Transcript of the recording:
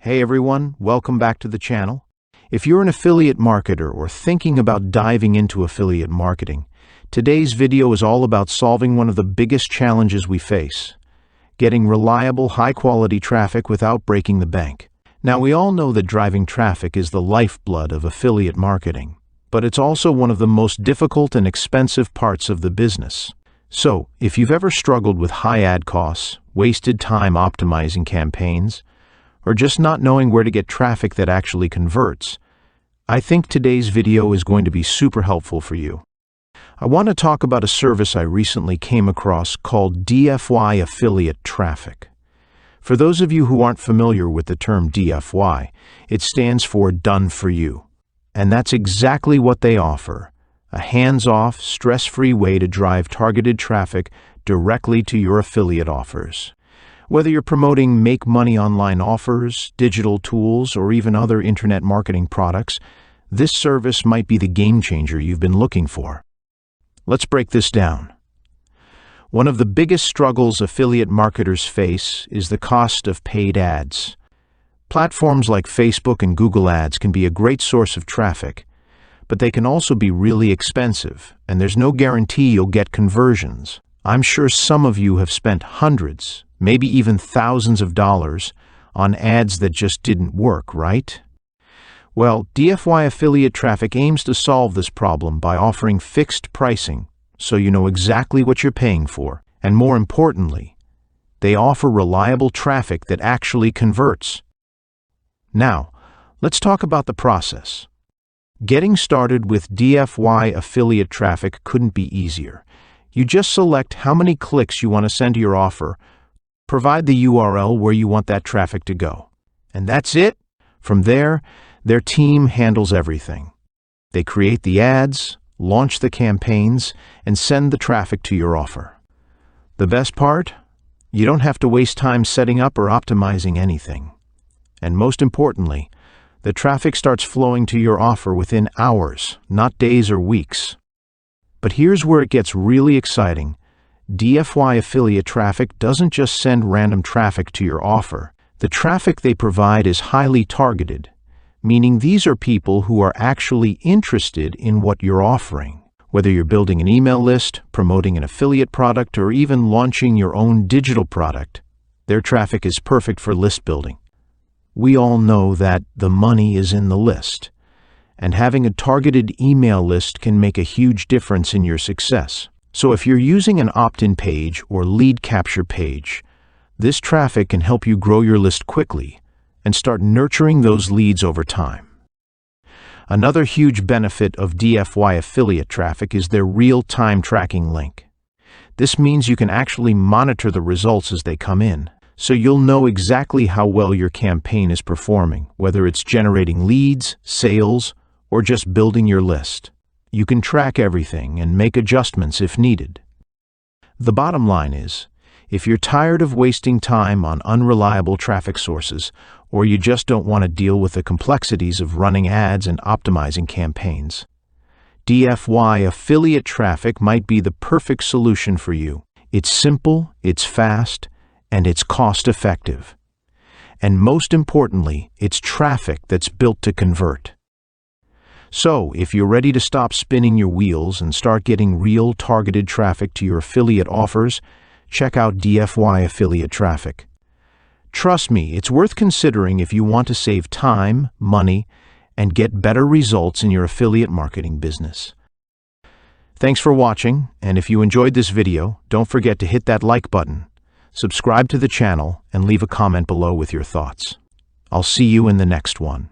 Hey everyone, welcome back to the channel. If you're an affiliate marketer or thinking about diving into affiliate marketing, today's video is all about solving one of the biggest challenges we face: getting reliable, high-quality traffic without breaking the bank. Now, we all know that driving traffic is the lifeblood of affiliate marketing, but it's also one of the most difficult and expensive parts of the business. So, if you've ever struggled with high ad costs, wasted time optimizing campaigns, or just not knowing where to get traffic that actually converts, I think today's video is going to be super helpful for you. I want to talk about a service I recently came across called DFY affiliate traffic. For those of you who aren't familiar with the term DFY, it stands for Done For You. And that's exactly what they offer: a hands-off, stress-free way to drive targeted traffic directly to your affiliate offers. Whether you're promoting make-money online offers, digital tools, or even other internet marketing products, this service might be the game-changer you've been looking for. Let's break this down. One of the biggest struggles affiliate marketers face is the cost of paid ads. Platforms like Facebook and Google Ads can be a great source of traffic, but they can also be really expensive, and there's no guarantee you'll get conversions. I'm sure some of you have spent hundreds, maybe even thousands of dollars on ads that just didn't work, right? Well, DFY affiliate traffic aims to solve this problem by offering fixed pricing, so you know exactly what you're paying for. And more importantly, they offer reliable traffic that actually converts. Now, let's talk about the process. Getting started with DFY affiliate traffic couldn't be easier. You just select how many clicks you want to send to your offer, provide the URL where you want that traffic to go, and that's it. From there, their team handles everything. They create the ads, launch the campaigns, and send the traffic to your offer. The best part? You don't have to waste time setting up or optimizing anything. And most importantly, the traffic starts flowing to your offer within hours, not days or weeks. But here's where it gets really exciting. DFY affiliate traffic doesn't just send random traffic to your offer. The traffic they provide is highly targeted, meaning these are people who are actually interested in what you're offering. Whether you're building an email list, promoting an affiliate product, or even launching your own digital product, their traffic is perfect for list building. We all know that the money is in the list, and having a targeted email list can make a huge difference in your success. So if you're using an opt-in page or lead capture page, this traffic can help you grow your list quickly and start nurturing those leads over time. Another huge benefit of DFY affiliate traffic is their real-time tracking link. This means you can actually monitor the results as they come in, so you'll know exactly how well your campaign is performing, whether it's generating leads, sales, or just building your list. You can track everything and make adjustments if needed. The bottom line is, if you're tired of wasting time on unreliable traffic sources, or you just don't want to deal with the complexities of running ads and optimizing campaigns, DFY affiliate traffic might be the perfect solution for you. It's simple, it's fast, and it's cost-effective. And most importantly, it's traffic that's built to convert. So, if you're ready to stop spinning your wheels and start getting real targeted traffic to your affiliate offers, check out DFY affiliate traffic. Trust me, it's worth considering if you want to save time, money, and get better results in your affiliate marketing business. Thanks for watching, and if you enjoyed this video, don't forget to hit that like button, subscribe to the channel, and leave a comment below with your thoughts. I'll see you in the next one.